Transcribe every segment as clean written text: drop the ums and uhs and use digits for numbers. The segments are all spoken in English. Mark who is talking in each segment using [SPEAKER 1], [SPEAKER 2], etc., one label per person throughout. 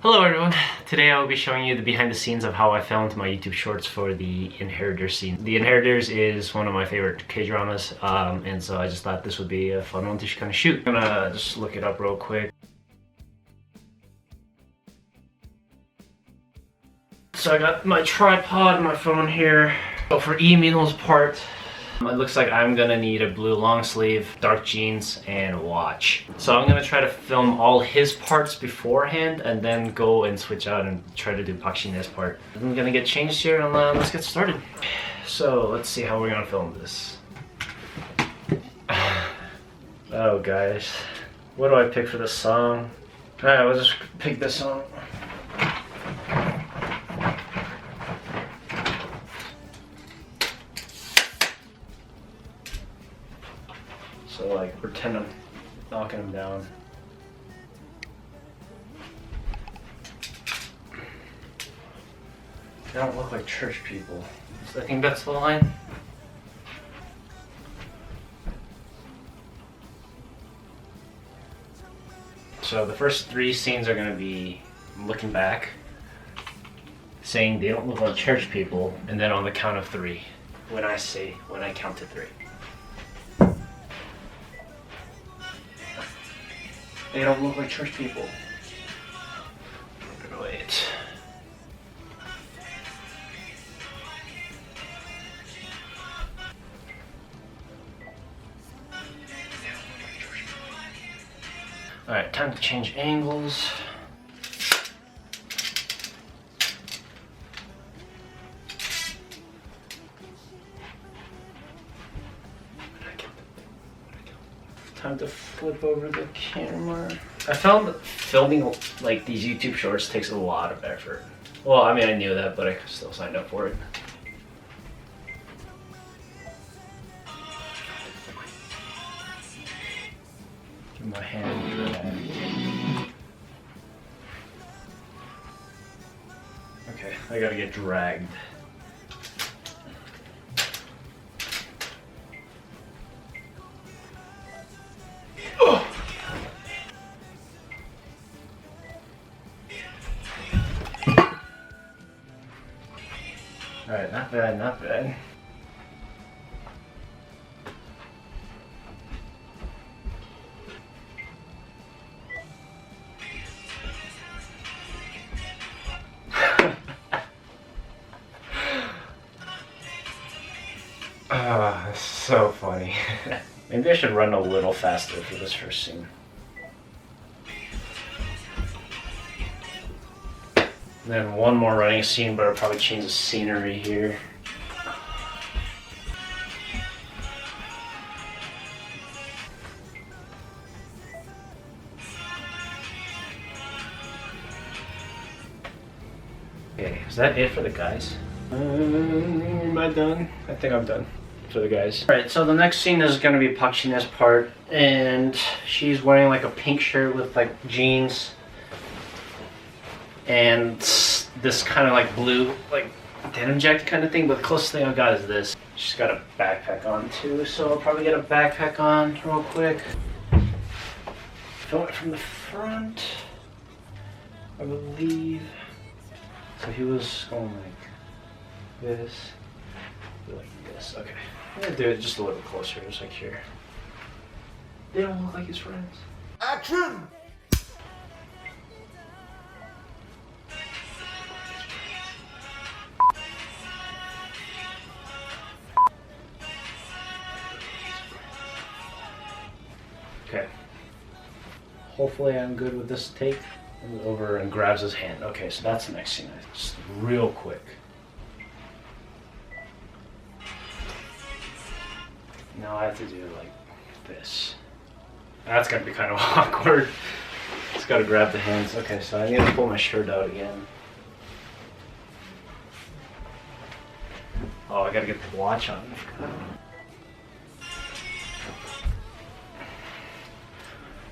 [SPEAKER 1] Hello everyone! Today I will be showing you the behind the scenes of how I filmed my YouTube shorts for the Inheritors scene. The Inheritors is one of my favorite K-dramas, and so I just thought this would be a fun one to kind of shoot. I'm gonna just look it up real quick. So I got my tripod and my phone here. So for Eminho's part, it looks like I'm gonna need a blue long sleeve, dark jeans, and a watch. So I'm gonna try to film all his parts beforehand and then go and switch out and try to do Pakshine's part. I'm gonna get changed here and let's get started. So let's see how we're gonna film this. Oh guys, what do I pick for this song? Alright, I'll just pick this song. So like pretend I'm knocking them down. They don't look like church people. I think that's the line. So the first three scenes are gonna be looking back, saying they don't look like church people, and then on the count of three, when I count to three. They don't look like church people. Wait. Alright, time to change angles. Time to flip over the camera. I found that filming like these YouTube shorts takes a lot of effort. Well, I mean, I knew that, but I still signed up for it. Give my hand drag. Okay, I gotta get dragged. Alright, not bad, not bad. Ah, that's so funny. Maybe I should run a little faster for this first scene. Then one more running scene, but I'll probably change the scenery here. Okay, is that it for the guys? Am I done? I think I'm done for the guys. Alright, so the next scene is going to be Pakshine's part, and she's wearing like a pink shirt with like jeans. And this kind of like blue, like denim jacket kind of thing, but the closest thing I've got is this. She's got a backpack on too, so I'll probably get a backpack on real quick. Film it from the front, I believe. So he was going like this, like this. Okay, I'm gonna do it just a little closer, just like here. They don't look like his friends. Action! Okay. Hopefully I'm good with this take. Over and grabs his hand. Okay, so that's the next scene. Just real quick. Now I have to do like this. That's gonna be kind of awkward. Just gotta grab the hands. Okay, so I need to pull my shirt out again. Oh, I gotta get the watch on.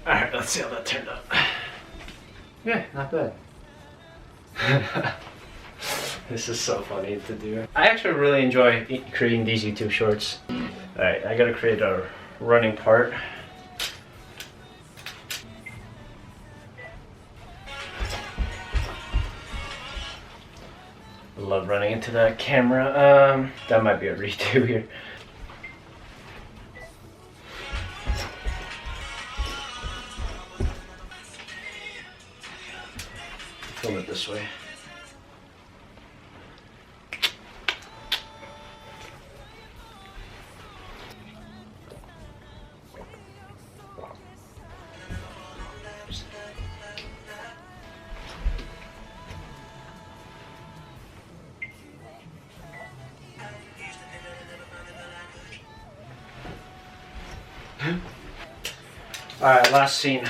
[SPEAKER 1] Alright, let's see how that turned out. Yeah, not bad. This is so funny to do. I actually really enjoy creating these YouTube shorts. Alright, I gotta create a running part. Love running into that camera. That might be a redo here. Film it this way. Alright, last scene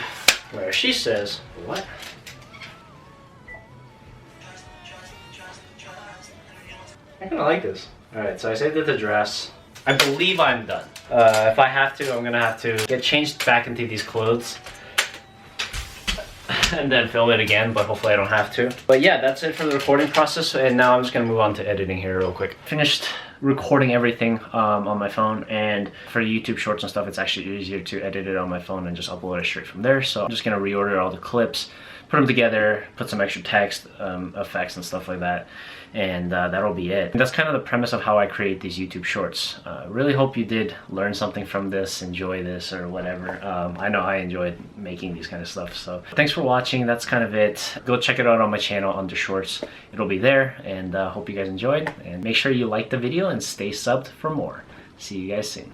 [SPEAKER 1] where she says, what? I kinda like this. Alright, so I saved it to dress. I believe I'm done. If I have to, I'm gonna have to get changed back into these clothes and then film it again, but hopefully I don't have to. But yeah, that's it for the recording process, and now I'm just gonna move on to editing here real quick. Finished recording everything on my phone, and for YouTube shorts and stuff, it's actually easier to edit it on my phone and just upload it straight from there. So I'm just gonna reorder all the clips, put them together, put some extra text, effects and stuff like that, and that'll be it. And that's kind of the premise of how I create these YouTube shorts. Really hope you did learn something from this, enjoy this, or whatever. I know I enjoyed making these kind of stuff. So thanks for watching. That's kind of it. Go check it out on my channel under shorts. It'll be there, and hope you guys enjoyed. And make sure you like the video and stay subbed for more. See you guys soon.